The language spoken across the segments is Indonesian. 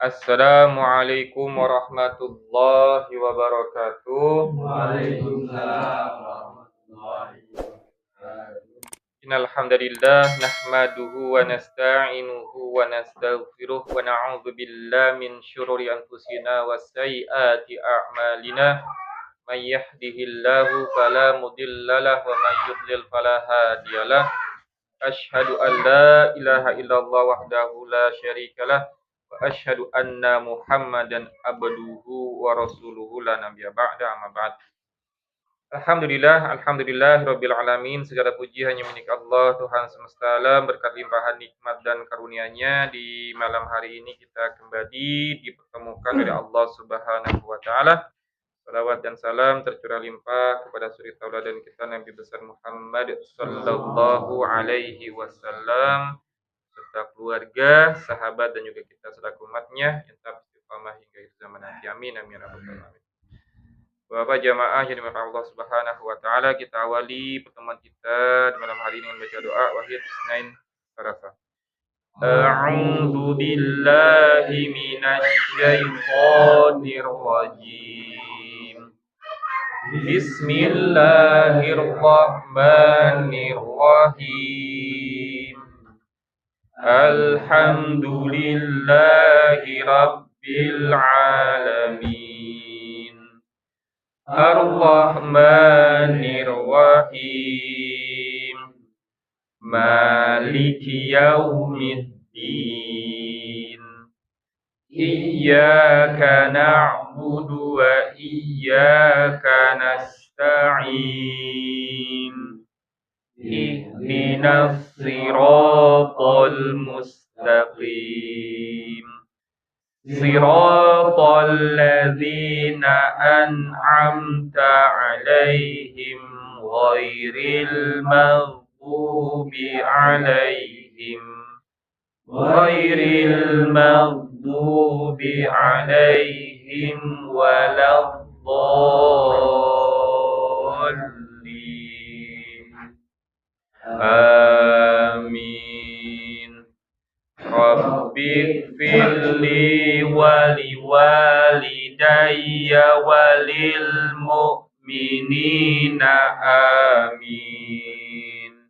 Assalamualaikum warahmatullahi wabarakatuh. Waalaikumsalam warahmatullahi wabarakatuh. Innal hamdalillah nahmaduhu wa nasta'inuhu wa nastaghfiruh wa na'udzu billahi min syururi anfusina wa sayyiati a'malina. May yahdihillahu fala mudhillalah wa may yudlil fala hadiyalah. Asyhadu an la ilaha illallah wahdahu la syarikalah wa asyhadu anna Muhammadan abduhu wa rasuluhu la nabiyya ba'da amma ba'd. Alhamdulillah rabbil alamin. Segala puji hanya milik Allah Tuhan semesta alam. Berkat limpahan nikmat dan karunia-Nya di malam hari ini kita kembali dipertemukan oleh Allah Subhanahu wa taala. Salawat dan salam tercurah limpah kepada suri tauladan kita Nabi besar Muhammad sallallahu alaihi wasallam serta keluarga, sahabat dan juga kita selaku umatnya yang tetap istiqamah hingga akhir zaman nanti. Amin amin ya rabbal alamin. Bapak jamaah yang dimuliakan Allah Subhanahu wa taala, kita awali pertemuan kita di malam hari ini dengan baca doa Wahid Isnain Sarafa. A'udzu billahi minasy syaithanir rajim. Bismillahirrahmanirrahim. Alhamdulillahi rabbil alamin. Ar-Rahmanir Rahim. Maliki yaumiddin. Iyyaka na'budu wa iyyaka nasta'in. Ihdinas siratal mustaqim. Siratal ladzina an'amta 'alaihim ghairil maghdubi 'alaihim waladdallin. Amin. Rabbighfirli wa liwalidayya walil mu'minina amin.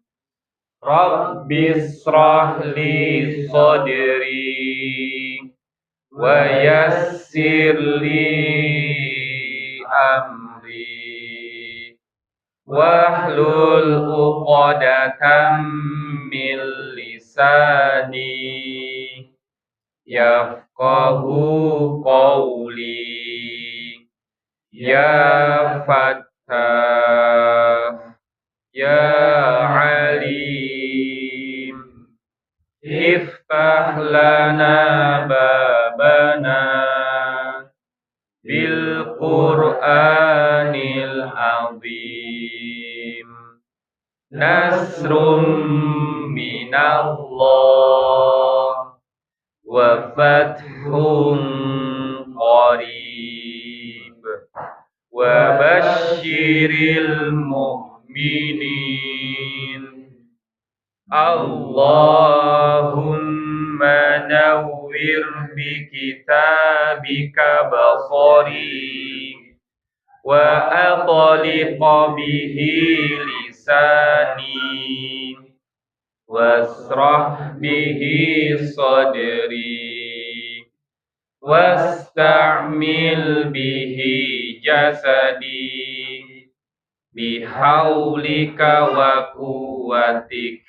Rabbishrah li sadri wa yassir li amri wahlul 'uqdatam min lisani yafqahu qawli. Ya Fattah, Ya Alim, iftah lana babana bil Qur'anil azim. Nasrum minallah wa fathun qarib wa basyiril mu'minin. Allahumma nawwir bi kitabika basari wa aqliq bihi lisani wasrah bihi sadri wasta'mil bihi jasadi bihaulika wa quwwatik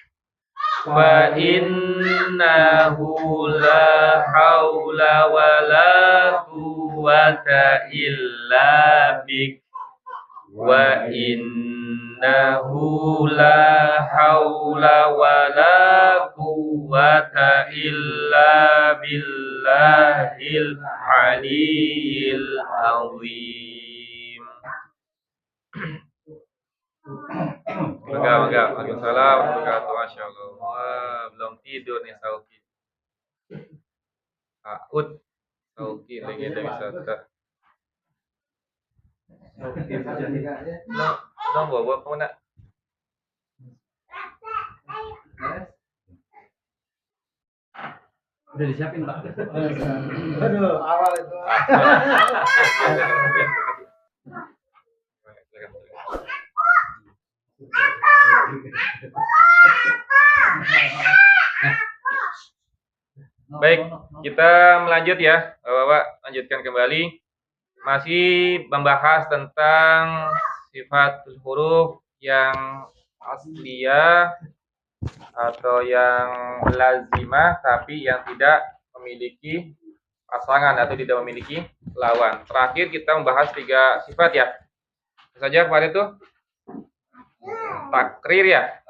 fa innahu la haula wa la quwwata illa bik wa innahu la haula wa la quwwata illa billahil aliyyil azim. Enggak. Waalaikumsalam warahmatullahi wabarakatuh. Masya Allah. Wah, belum tidur nih Sauki. Aud, Sauki legenda wisata. Dong bawa kamu nak. Udah disiapin, Pak. Aduh, awal itu. Baik, kita melanjut ya, Bapak, lanjutkan kembali. Masih membahas tentang sifat huruf yang asliyah atau yang lazimah tapi yang tidak memiliki pasangan atau tidak memiliki lawan. Terakhir kita membahas 3 sifat ya. Apa saja kemarin itu? Takrir ya.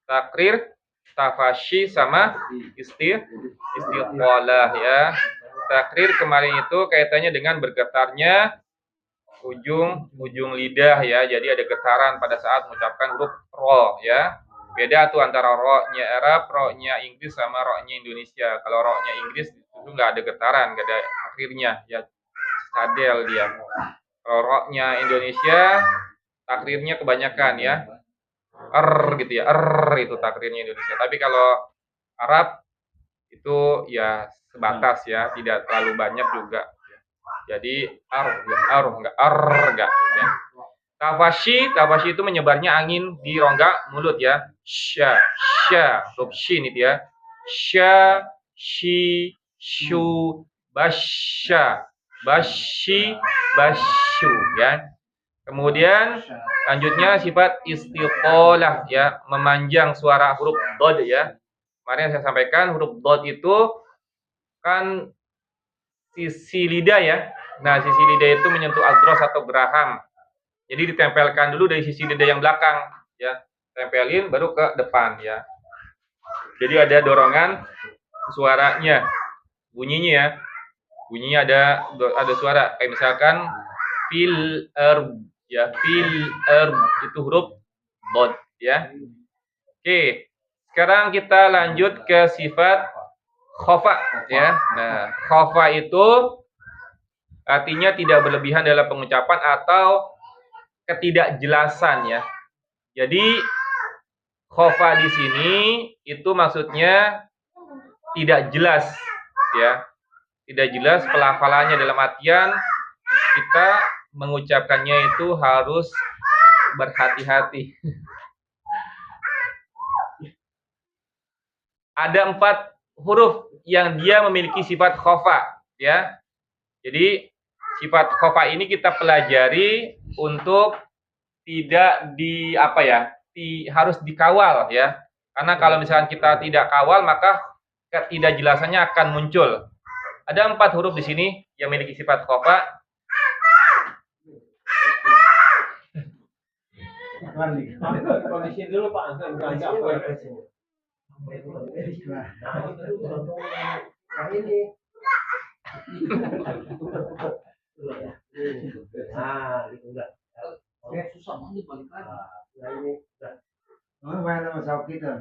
Takrir, tafashi sama istiqalah ya. Takrir kemarin itu kaitannya dengan bergetarnya ujung lidah ya. Jadi ada getaran pada saat mengucapkan huruf ro ya. Beda tuh antara ro-nya Arab, ro-nya Inggris sama ro-nya Indonesia. Kalau ro-nya Inggris itu nggak ada getaran, nggak ada akhirnya ya. Sadel dia. Kalau ro-nya Indonesia takrirnya kebanyakan ya. Gitu ya. Itu takrirnya Indonesia. Tapi kalau Arab itu ya sebatas ya, tidak terlalu banyak juga. Jadi enggak ya. Tafashi itu menyebarnya angin di rongga mulut ya. Sya, huruf shin itu ya. Sya, shi, shu, basya, bashi, basyu ya. Kemudian lanjutnya sifat istiqalah ya, memanjang suara huruf dod ya. Kemarin saya sampaikan huruf dod itu kan sisi lidah ya. Nah, sisi lidah itu menyentuh adros atau geraham. Jadi ditempelkan dulu dari sisi lidah yang belakang ya. Tempelin baru ke depan ya. Jadi ada dorongan suaranya. Bunyinya ya. Bunyinya ada suara kayak misalkan fil ya, fil itu huruf dod ya. Oke. Sekarang kita lanjut ke sifat khofa ya. Nah, khofa itu artinya tidak berlebihan dalam pengucapan atau ketidakjelasan ya. Jadi khofa di sini itu maksudnya tidak jelas ya. Tidak jelas pelafalannya dalam artian kita mengucapkannya itu harus berhati-hati. Ada 4 huruf yang dia memiliki sifat khofa ya. Jadi sifat khofa ini kita pelajari untuk tidak harus dikawal ya. Karena kalau misalkan kita tidak kawal maka ketidakjelasannya akan muncul. Ada 4 huruf di sini yang memiliki sifat khofa. Kondisi dulu Pak, susah banget balik lagi. Main sama Sauki tuh.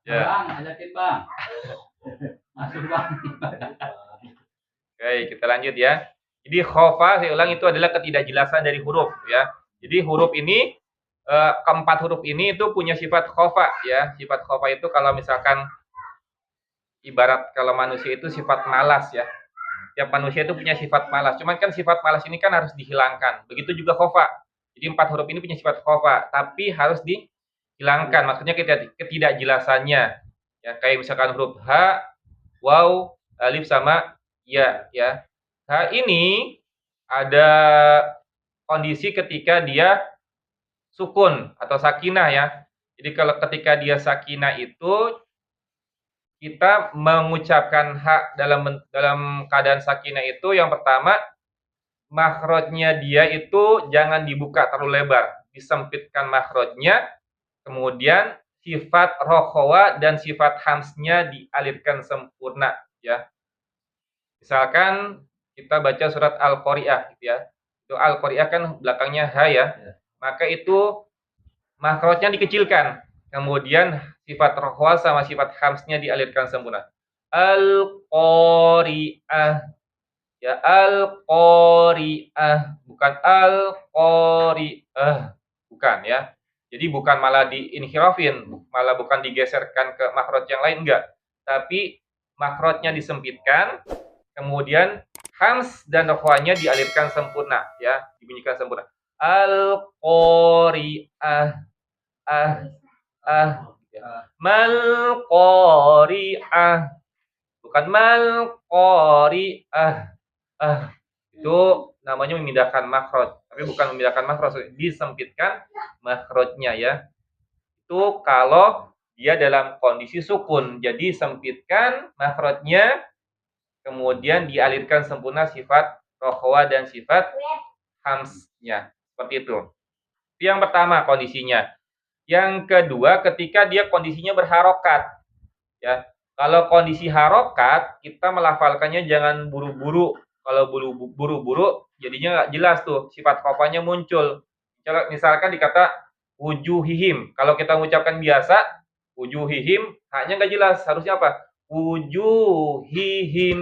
Ya. Bang, ajakin Bang. Masuk Bang. Oke, kita lanjut ya. Jadi khofa, saya ulang, itu adalah ketidakjelasan dari huruf ya. Jadi huruf ini keempat huruf ini itu punya sifat khofa ya. Sifat khofa itu kalau misalkan ibarat kalau manusia itu sifat malas ya. Tiap manusia itu punya sifat malas. Cuman kan sifat malas ini kan harus dihilangkan. Begitu juga khofa. Jadi 4 huruf ini punya sifat khofa, tapi harus dihilangkan. Maksudnya ketidakjelasannya. Ya, kayak misalkan huruf ha, waw, alif sama ya ya. Ha ini ada kondisi ketika dia sukun atau sakinah ya. Jadi kalau ketika dia sakinah itu kita mengucapkan hak dalam keadaan sakinah itu yang pertama makhrajnya dia itu jangan dibuka terlalu lebar, disempitkan makhrajnya. Kemudian sifat rokhawa dan sifat hamsnya dialirkan sempurna ya. Misalkan kita baca surat Al-Qari'ah gitu ya. Itu Al-Qari'ah kan belakangnya ha ya. Maka itu makhrajnya dikecilkan. Kemudian sifat rokhawa sama sifat hamsnya dialirkan sempurna. Al-Qari'ah. Ya, Al-Qari'ah, bukan Al-Qari'ah. Bukan ya. Jadi bukan malah diinhirafin, malah bukan digeserkan ke makhraj yang lain, enggak. Tapi makrotnya disempitkan, kemudian hams dan rokhwanya dialirkan sempurna, ya, dibunyikan sempurna. Al-qari'ah, mal qari'ah, bukan mal qari'ah. Itu namanya memindahkan makhraj, tapi bukan memindahkan makhraj, disempitkan makhrajnya, ya. Itu kalau dia dalam kondisi sukun. Jadi sempitkan makhrajnya, kemudian dialirkan sempurna sifat rokhwa dan sifat hamsnya. Seperti itu. Itu yang pertama kondisinya. Yang kedua, ketika dia kondisinya berharokat, ya. Kalau kondisi harokat, kita melafalkannya jangan buru-buru. Kalau buru-buru, jadinya nggak jelas tuh, sifat khofanya muncul. Misalkan dikata wujuhihim. Kalau kita mengucapkan biasa, wujuhihim, haknya nggak jelas. Harusnya apa? Wujuhihim,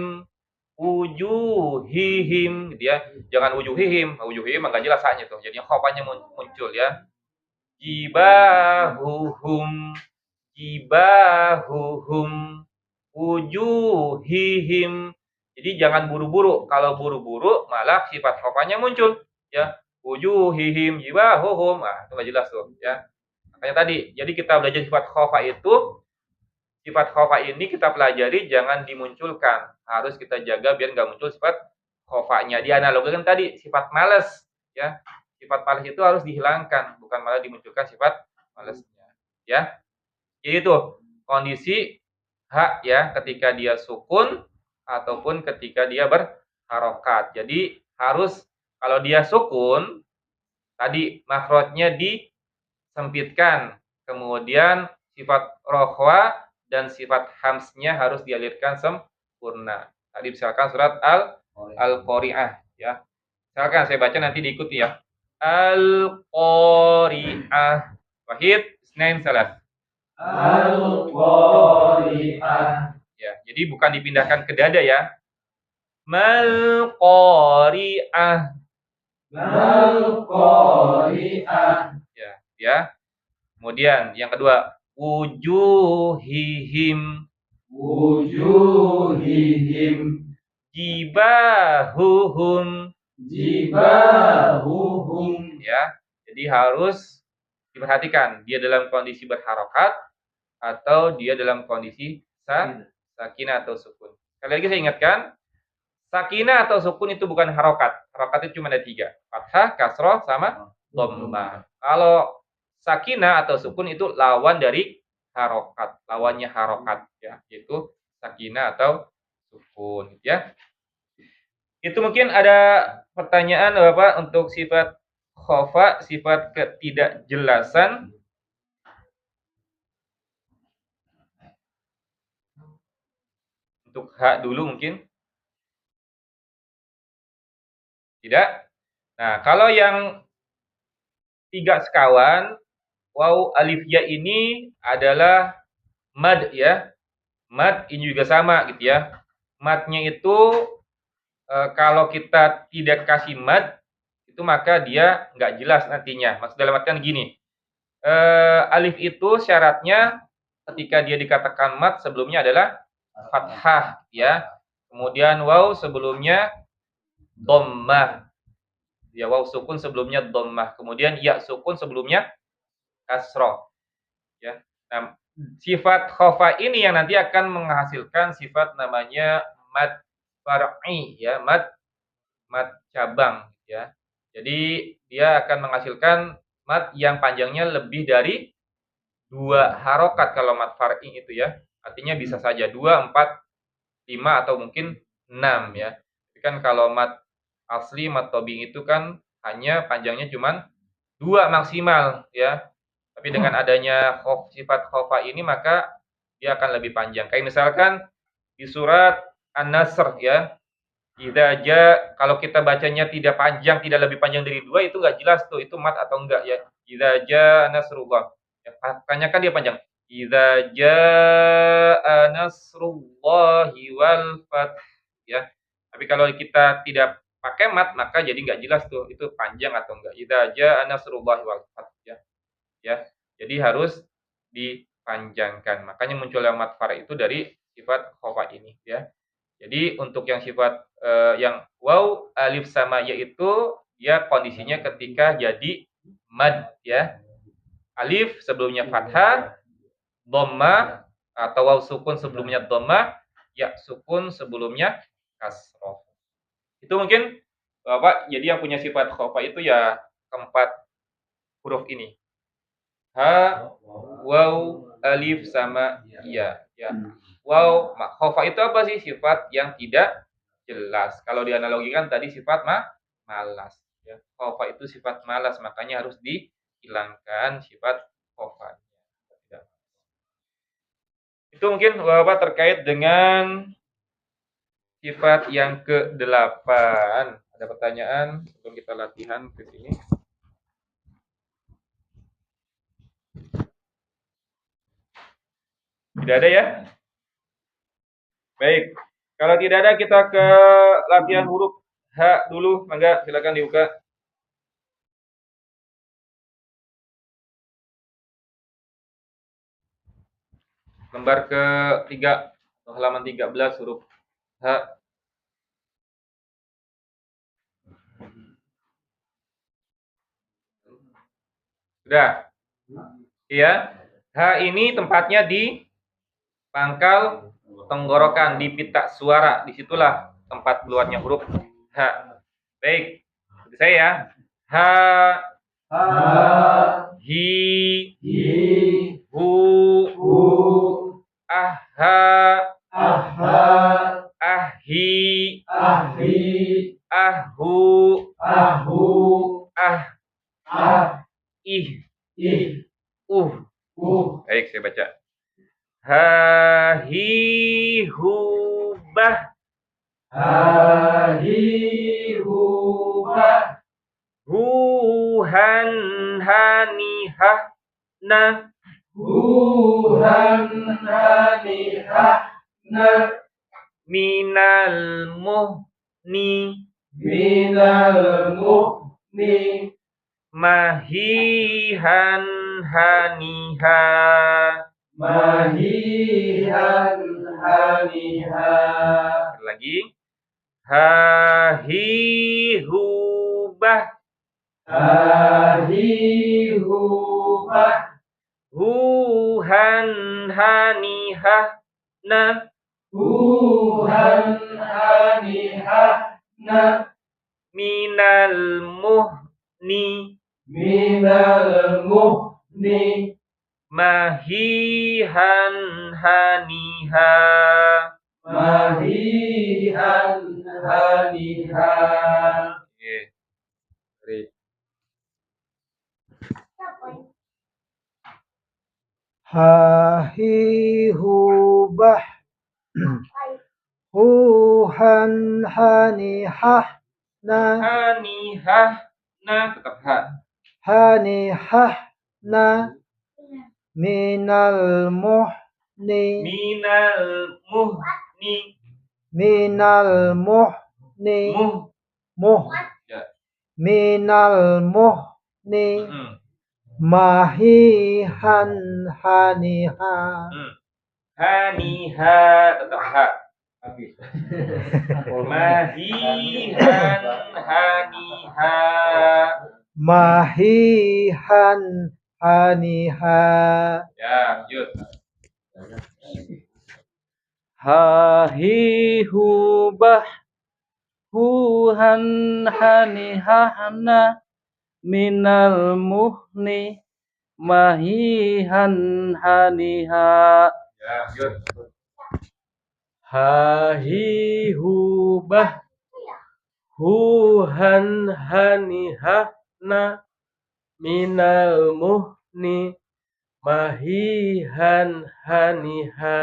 wujuhihim, gitu ya. Jangan wujuhihim nggak jelas haknya tuh. Jadinya khofanya muncul, ya. Jibahuhum, wujuhihim. Jadi jangan buru-buru. Kalau buru-buru malah sifat khofanya muncul, ya. Wujuhihim, jibahuhum. Itu nggak jelas tuh, ya. Makanya tadi, jadi kita belajar sifat khofa itu, sifat khofa ini kita pelajari jangan dimunculkan. Harus kita jaga biar nggak muncul sifat khofanya. Dianalogikan tadi sifat malas, ya. Sifat malas itu harus dihilangkan, bukan malah dimunculkan sifat malasnya, ya. Jadi itu kondisi hak, ya, ketika dia sukun ataupun ketika dia berharokat. Jadi harus kalau dia sukun tadi makhrajnya disempitkan, kemudian sifat rokhwa dan sifat hamsnya harus dialirkan sempurna. Tadi misalkan surat Al-Qari'ah, ya. Misalkan saya baca nanti diikuti, ya. Al-Qari'ah. Wahid, isnain, salas. Al-Qari'ah. Ya, jadi bukan dipindahkan ke dada, ya. Mal qari'ah. Al-Qari'ah. Ya. Kemudian yang kedua, wujuhihim, Wujuhihim. jibahuhum. Jibahuhum. Ya. Jadi harus diperhatikan dia dalam kondisi berharokat atau dia dalam kondisi sakinah atau sukun. Sekali lagi saya ingatkan, sakinah atau sukun itu bukan harokat. Harokat itu cuma ada 3. Fathah, kasroh, sama dhammah. Kalau sakinah atau sukun itu lawan dari harokat. Lawannya harokat, ya. Yaitu sakinah atau sukun, ya. Itu mungkin ada pertanyaan Bapak untuk sifat khofa, sifat ketidakjelasan. Untuk hak dulu mungkin. Tidak? Nah, kalau yang 3 sekawan, waw, alif, ya ini adalah mad, ya. Mad ini juga sama, gitu, ya. Madnya itu kalau kita tidak kasih mad, itu maka dia nggak jelas nantinya. Maksud dalam artian gini, alif itu syaratnya ketika dia dikatakan mad sebelumnya adalah fathah, ya. Kemudian waw sebelumnya dhammah. Ya, waw sukun sebelumnya dhammah. Kemudian ya sukun sebelumnya kasroh. Ya. Nah, sifat khofa ini yang nanti akan menghasilkan sifat namanya mad far'i, ya, mad cabang, ya. Jadi dia akan menghasilkan mad yang panjangnya lebih dari 2 harokat kalau mad far'i itu, ya. Artinya bisa saja 2, 4, 5 atau mungkin 6, ya. Tapi kan kalau mad asli, mad tabi'i itu kan hanya panjangnya cuma 2 maksimal, ya. Tapi dengan adanya sifat khofa ini maka dia akan lebih panjang. Kayak misalkan di surat An-Nasr, ya. Kalau kita bacanya tidak panjang, tidak lebih panjang dari 2, itu nggak jelas tuh, itu mad atau enggak, ya. Idza jaa nasrullah. Ya, makanya kan dia panjang. Idza jaa nasrullahi wal fath, ya. Tapi kalau kita tidak pakai mad maka jadi nggak jelas tuh, itu panjang atau enggak. Idza jaa nasrullahi wal fath, ya. Ya. Jadi harus dipanjangkan. Makanya munculnya mad far' itu dari sifat khofa ini ya. Jadi untuk yang sifat yang waw, alif sama ya itu dia kondisinya ketika jadi mad ya. Alif sebelumnya fathah, dhammah atau waw sukun sebelumnya dhammah, ya sukun sebelumnya kasroh. Itu mungkin Bapak jadi yang punya sifat khofa itu ya keempat huruf ini. Ha, waw, alif sama ya. Ya. Waw, khofa itu apa sih? Sifat yang tidak jelas. Kalau dianalogikan tadi sifat malas. Ya. Khofa itu sifat malas, makanya harus dihilangkan sifat khofa. Itu mungkin Bapak terkait dengan sifat yang ke-8. Ada pertanyaan sebelum kita latihan ke sini? Tidak ada ya? Baik. Kalau tidak ada kita ke latihan huruf H dulu. Mangga silakan dibuka. Lembar ke-3 atau halaman 13 huruf H. Sudah? Iya. H ini tempatnya di pangkal tenggorokan, di pita suara. Disitulah tempat keluarnya huruf H. Baik. Ikuti saya ya. H, Ha, hi, hi, hu, hu, aha, aha, ahi, ahi, ahu, ahu, ah, ah, ih, ih, Baik, saya baca. Ha, hi, hu, bah, ha, hi, hu, bah, hu, han, hani, ha, na, hu, han, hani, ha, na, minal, muhni, minal muhni, mahihan, haniha, mahihan, haniha. lagi. Ha, hi, hu, bah, Ahi hubah, hu, han, hani, ha, na, huhan haniha, na, minal, muhni, minal muhni, mahihan, haniha. mahihan haniha. Oke. Baik. Hahi hubah huhan hanihah na Hanihah, na tetap ha. hanihah na minal muhni Minal, muhni, minal muhni muh, muh ya. minal muhni mahihan haniha Haniha, tetap ha. Habis. Mahihan, haniha. mahihan haniha Ya, lanjut. Hahi hubah huhan hanihahna minal muhni mahihan haniha. Ya, lanjut. Hahi hubah huhan hanihahna minal muhni mahihan haniha.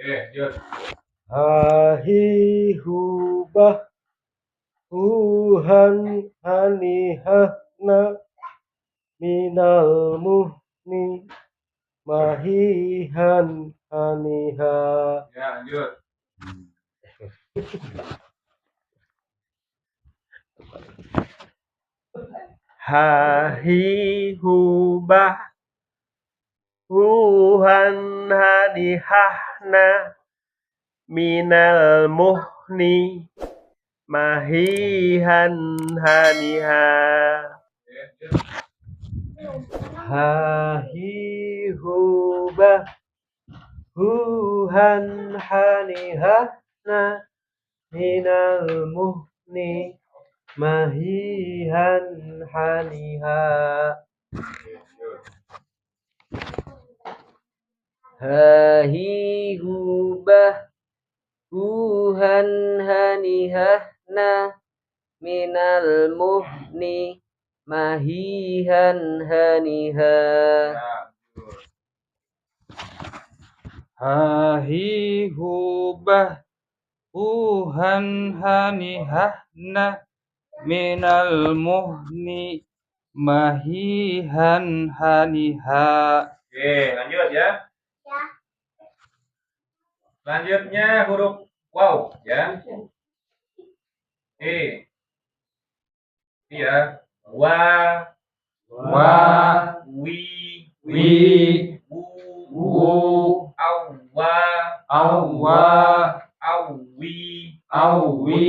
Lanjut. Hahi hubah huhan hanihahna minal muhni mahihan haniha. Ya, lanjut. Hahi hubah huhan hanihahna minal muhni mahihan haniha hahi hubah huhan haniha na minal muhni mahihan haniha hahi hubah huhan hanihahna minal muhni mahihan haniha hahi hubah huhan hanihahna minal muhni mahihan haniha. Oke, lanjut ya. Selanjutnya huruf waw ya. Ya. Wa, wi, wu, awwa, awwa, awwi, awwi,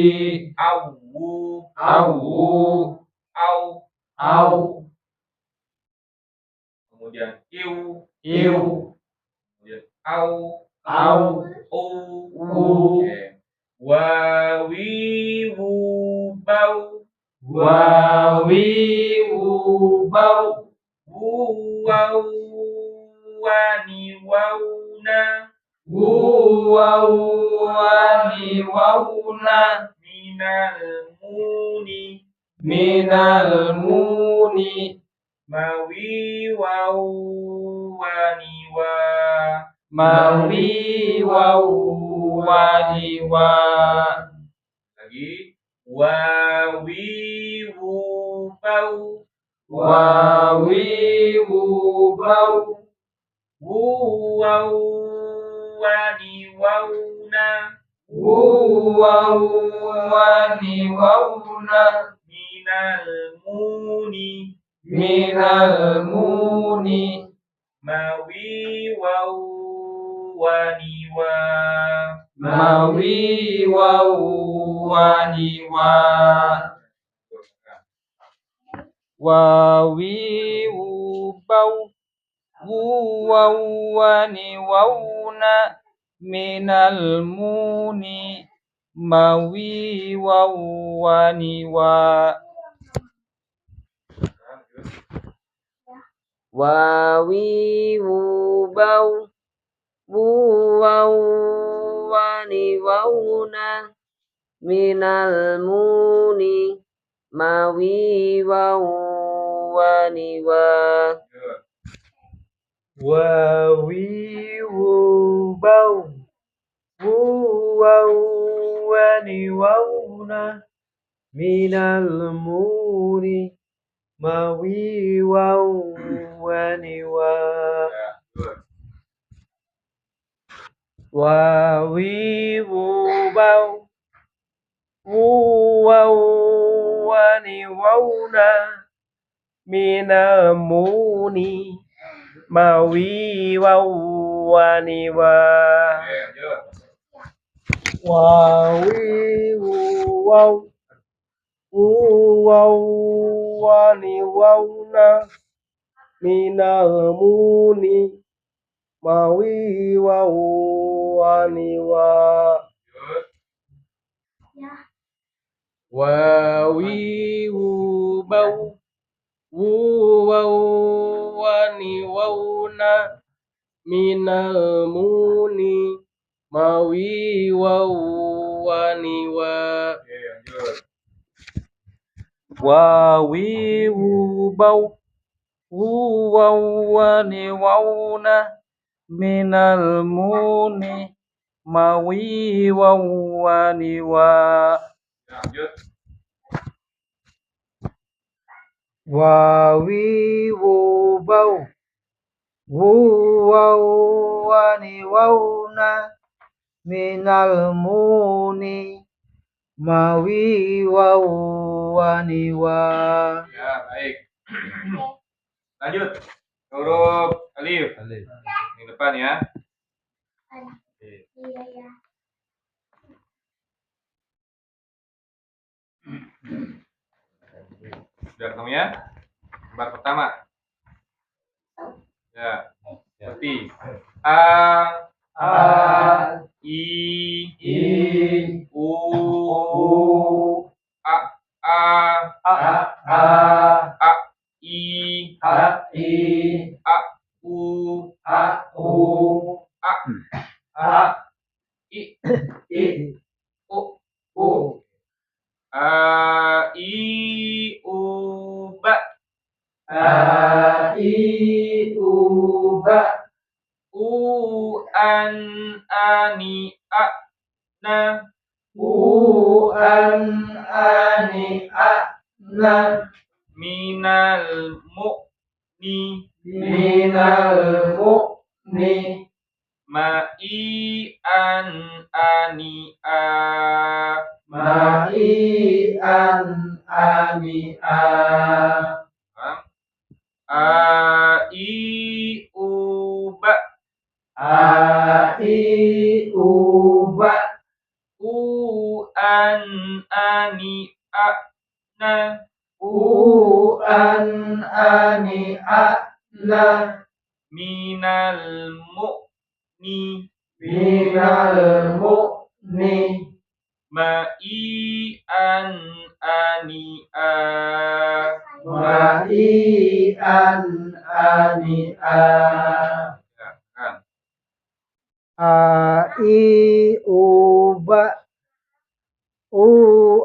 awwu, awu, aw, kemudian iu, kemudian au, u. Oke. Wawi, wu, bau, wawi, wu, bau, wau, wani, wauna, wani, wauna, minal muni, minal muni, mawi, wau, wani, wa. mawi, wau, wani, wa. Lagi. Wawi, wu, bau, wawi, wu, bau, wau, wani, wauna, wani, wauna, minal muni, minal muni, mawi, wau, wani, wa. mawi, wau, wani, wa. Wawi, wu, bau, wau, wani, wauna, minal muni, mawi, wau, wani, wa. wawi wubau wau wani wauna minal muni mawi wau wani wa. wawi wubau wau wani wauna minal muni mawi wau wani wa. Wawi wubau wau wani wauna minal muni mawi wau wani wa. Wawi wau wau wani wauna minal muni mawi wau wani wa. Wawi wubau wau wani wauna minal muni mawi wau wani wa. Wawi wubau wau wani wauna minal muni mawi wau wani wa. Wawi wubau wau wani wauna minal muni mawi wau wani wa. Ya, baik. Lanjut. Huruf alif. Yang depan ya. Sudah ketemu ya? Lembar pertama. Ya. Seperti I U A I U I U Ba U An Ani A Na Minal Mu'ni Ma'i An Ani A I U Ba U An Ani A Na Minal Mu'ni Ma'i An Ani A Ya, kan. Uba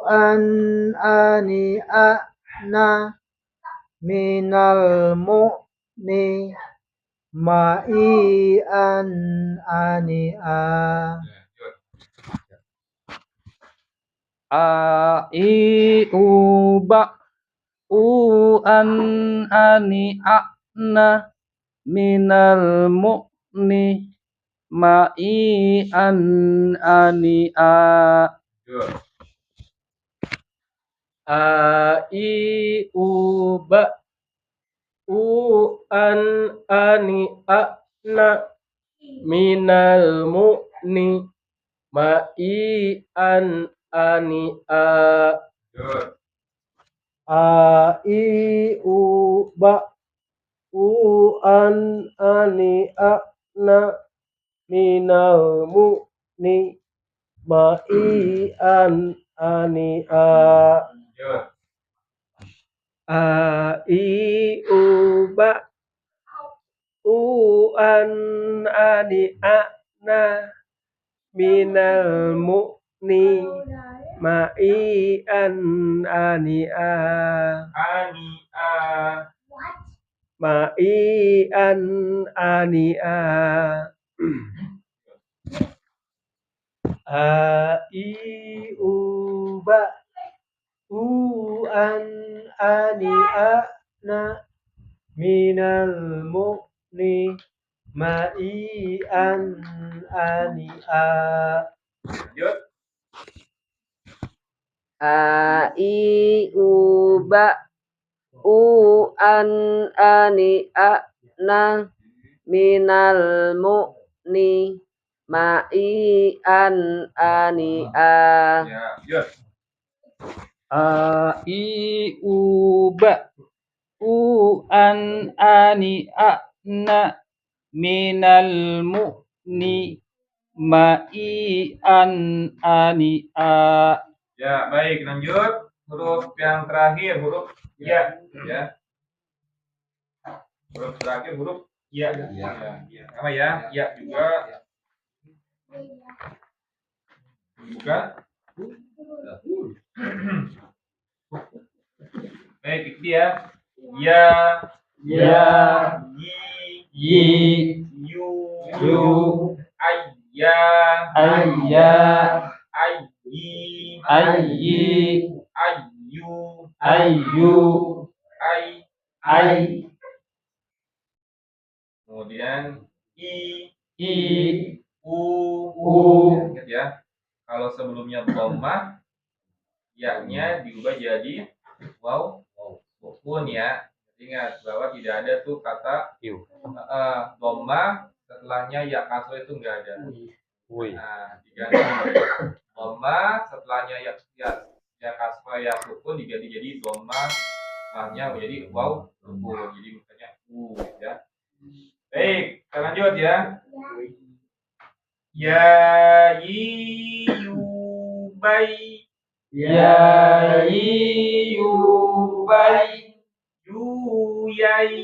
an ani na minal mu'ni ma'i an ani Ya, yuk. I uba u an ani na minal mu'ni ma'i an ani Yuk. I uba u an ani na minal mu'ni ma'i an ani Yuk. uba u an ani na minal mu'ni ma'i an ani Yuk. uba u an ani na minal mu'ni ma'i an ani Ani A ma'i an ani uba u an ani na minal mu'ni ma'i an ani Lanjut. I uba u an ani na minal mu'ni ma'i an ani Ya, yuk. I uba u an ani na minal mu'ni ma'i an ani Ya, baik, lanjut. Huruf yang terakhir, huruf ya, ya. Huruf terakhir huruf ya. Ya. Sama ya, ya juga. Bukan? Baik, ikuti ya. Ya, yi, yu, ayya, ayyi, ayyu, ai. Kemudian u. Ingat ya. Kalau sebelumnya dhammah, ya-nya diubah jadi waw, pun ya. Ingat bahwa tidak ada tuh kata dhammah setelahnya ya kasroh itu enggak ada. Nah, diganti dhammah setelahnya ya ya kasrah ya sukun diganti jadi dhammah, mahnya menjadi waw sukun. Jadi makanya ya. Baik, kita lanjut ya. Ya yubai Ya yubai yu yai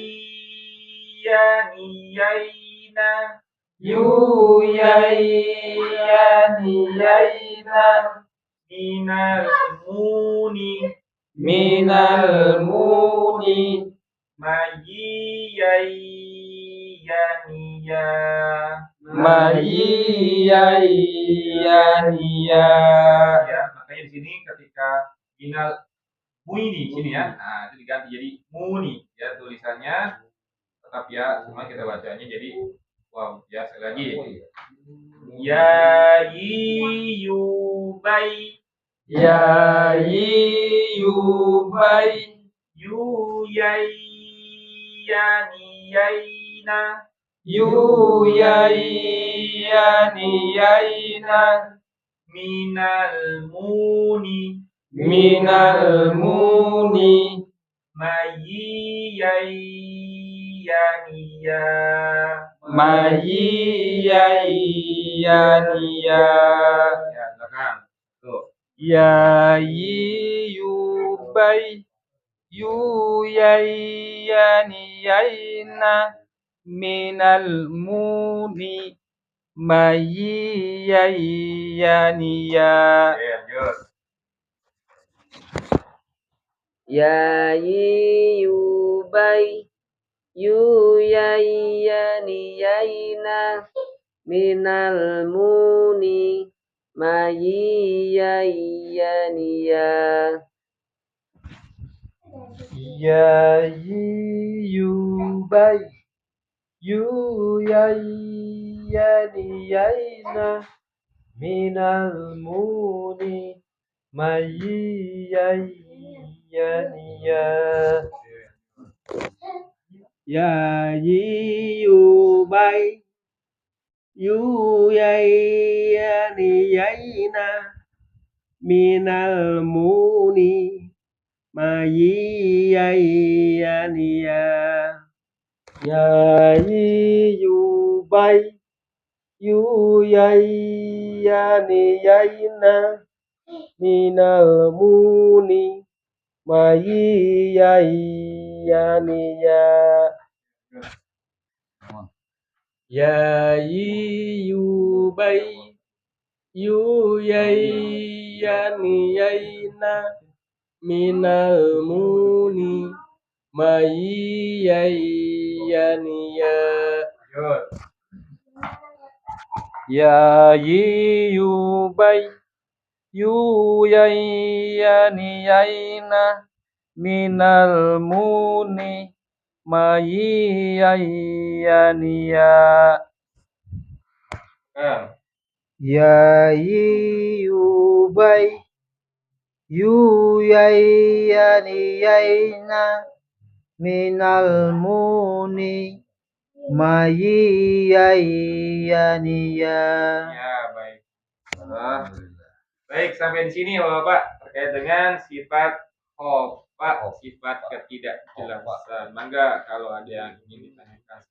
yani yaina yuyayyaina minal muni minal muni mayyiyaniya mayyiyaniya. ya, makanya di sini ketika minal muni sini ya, nah itu diganti jadi muni ya tulisannya, tetap ya cuma kita bacanya jadi wow ya. Sekali lagi ya yubai Ya yubai yu yai yani yaina yuyayyaina minal muni minal muni mayyiyaniya mayyiyaniya. ya silakan tuh Ya yubai yuyayyaina minal muni mayyiyaniya. lanjut Ya yubai yuyayyaniyana minal muni mayyiyaniya. Ya yubai yuyayyaniyana minal muni mayyiyaniya. Ya yubai yuyayyaniyana minal muni mayyiyaniya. Ya yubai yuyayyaniyana minal muni mayyiyaniya. Ya yubai yuyayyaniyana minal muni mayyiyaniya. lanjut Ya yubai yuyayyaniyana minal muni mayyiyaniya. Ya yubai yuyayyaniyana minal muni mayyiyaniya. ya baik. Baik, sampai di sini ya Bapak terkait dengan sifat khofa, sifat ketidakjelasan. Mangga kalau ada yang ingin ditanyakan.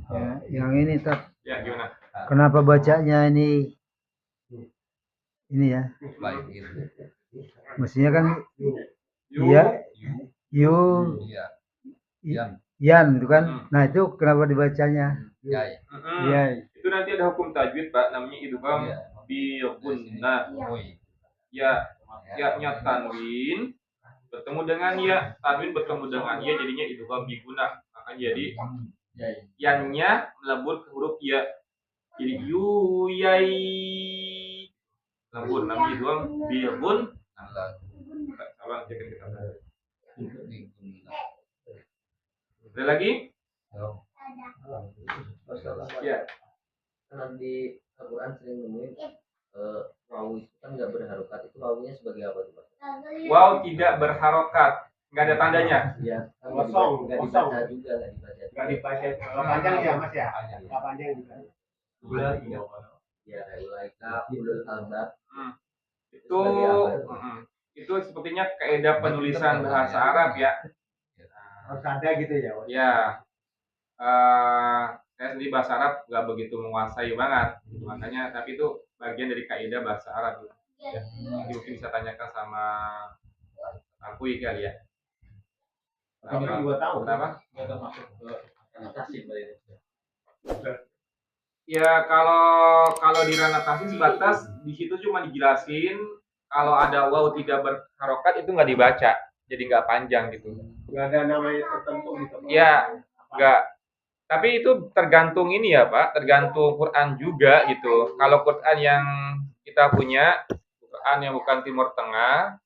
Ya, yang ini tak Ya, gimana? kenapa bacanya ini ya? Mestinya kan ya yu yan itu kan. Nah, itu kenapa dibacanya? Ya. Itu nanti ada hukum tajwid, Pak, namanya idgham bi gunnah. Ya, ya-nya tanwin bertemu dengan ya, tanwin bertemu dengan ya, jadinya idgham bi gunnah. Maka jadi yannya melebur ke huruf ya. Jadi yu yai lembur, namanya idgham bi gunnah. Salah nanti akan kita bahas. Ada lagi? Ya. Karena di Al-Quran sering nemuin waw itu kan nggak berharokat, itu wawnya sebagai apa tuh Pak? Waw tidak berharokat. nggak ada tandanya. Ya, Kosong, nggak kosong. dibaca juga, nggak dibaca. Nggak dibaca. Kalau panjang ya Mas ya. Nggak panjang juga. Ya, ulaika ulul albab. Itu itu sepertinya kaidah penulisan bahasa Arab ya. Harus ada gitu ya. Ya, saya sendiri bahasa Arab nggak begitu menguasai banget, makanya tapi itu bagian dari kaidah bahasa Arab. Ya, mungkin bisa tanyakan sama aku kali ya. Kamu juga tahu. Kenapa? Nggak termasuk ke anotasi berarti. Ya kalau di ranatasi sebatas di situ cuma dijelasin kalau ada waw tidak berharokat itu nggak dibaca, jadi nggak panjang gitu. Nggak ada namanya tertentu gitu. Ya, nggak. Tapi itu tergantung ini ya Pak, tergantung Quran juga gitu. Kalau Quran yang kita punya, Quran yang bukan Timur Tengah,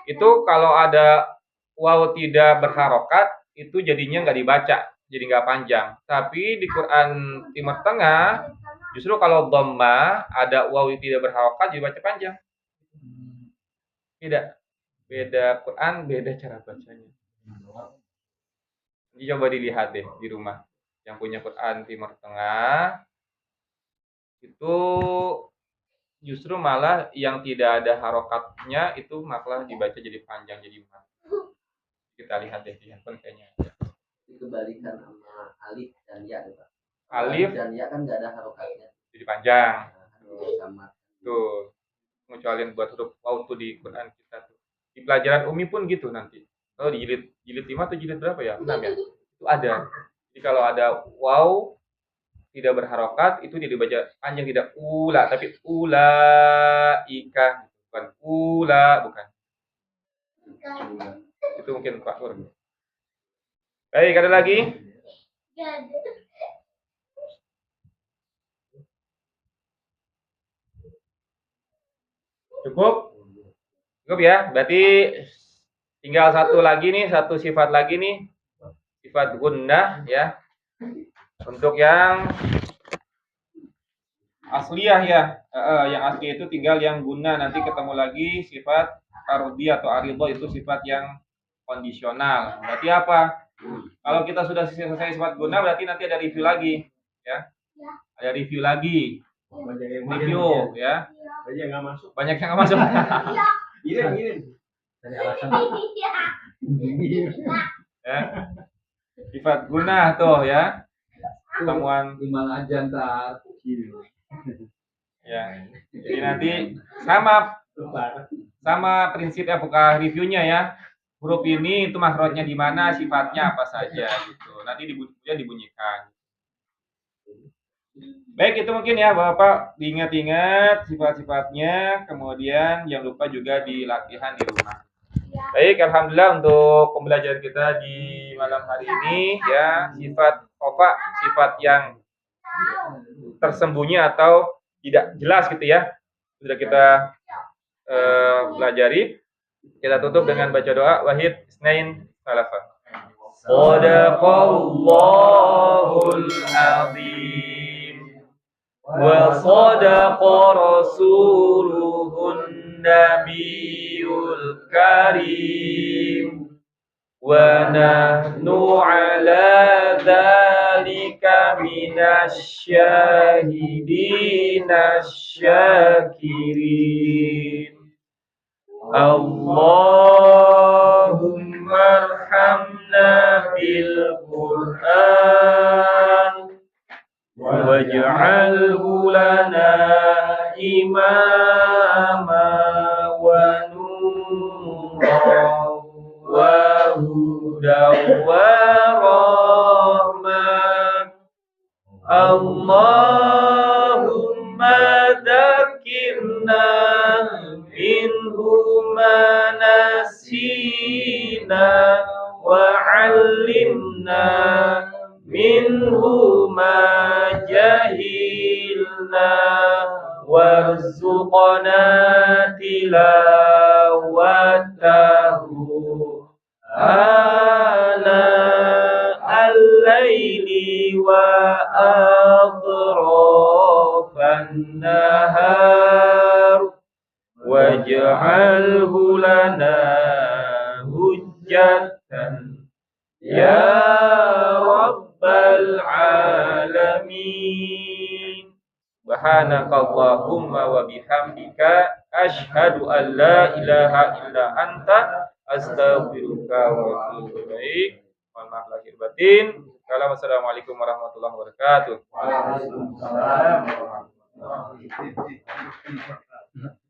itu kalau ada waw tidak berharokat, itu jadinya nggak dibaca, jadi nggak panjang. Tapi di Quran Timur Tengah, justru kalau dhamma ada waw tidak berharokat dibaca panjang. Tidak, beda Quran, beda cara bacanya. Jadi coba dilihat deh di rumah. Yang punya Quran Timur Tengah itu justru malah yang tidak ada harokatnya itu malah dibaca jadi panjang, jadi mat. Kita lihat deh di handphone kayaknya. Dikembalikan sama alif dan ya, Pak. Alif dan ya kan nggak ada harokatnya. jadi panjang. Sama. Tuh, pengecualian buat huruf waw tuh di Quran kita tuh. Di pelajaran Umi pun gitu nanti. Kalau di jilid 5 atau jilid berapa ya? 6 ya. Itu ada. Jadi kalau ada waw tidak berharokat itu dia dibaca panjang, tidak ula tapi ulaika, bukan ula, bukan. Itu mungkin Pak Nur. Baik, ada lagi? Cukup? Cukup ya? Berarti tinggal satu lagi nih, satu sifat lagi nih. Sifat gunnah ya. Untuk yang asliyah ya. Yang asli itu tinggal yang gunnah, nanti ketemu lagi sifat ardi atau aridho, itu sifat yang kondisional. Berarti apa? Kalau kita sudah selesai sifat gunnah berarti nanti ada review lagi ya. Ada review lagi. Review ya. Banyak yang nggak masuk. Banyak yang nggak masuk. Giring. Dari alasan Ya. Sifat gunnah tuh ya. Pertemuan imal aja ntar. ya. Jadi nanti sama prinsipnya buka reviewnya ya. Huruf ini itu makhrajnya di mana, sifatnya apa saja gitu. Nanti dibunyikan. Baik, itu mungkin ya Bapak diingat-ingat sifat-sifatnya, kemudian jangan lupa juga di latihan di rumah. Baik, alhamdulillah untuk pembelajaran kita di malam hari ini ya, sifat khofa, sifat yang tersembunyi atau tidak jelas gitu ya. Sudah kita pelajari. Kita tutup dengan baca doa Wahid Isnain Salafah. Sadaqallahul azim wa sadaqa rasuluhun nabiyul karim wa nahnu ala dzalika minasyahidin asyakirin. Allahumma arhamna bil Qur'an waj'alhu lana imama wa nura wa huda wa rahmah. Allahumma dzakirna minhu ma nasina wa 'allimna minhu ma jahilna warzuqna tilawatahu ana al-laili wa atrafan nahar waj'alhu lana hujjatan ya rabbal alamin. Subhanakallahumma wa bihamdika asyhadu an la ilaha illa anta astaghfiruka wa atubu ilaik. Mohon maaf lahir batin. Assalamualaikum warahmatullahi wabarakatuh. Waalaikumsalam warahmatullahi wabarakatuh.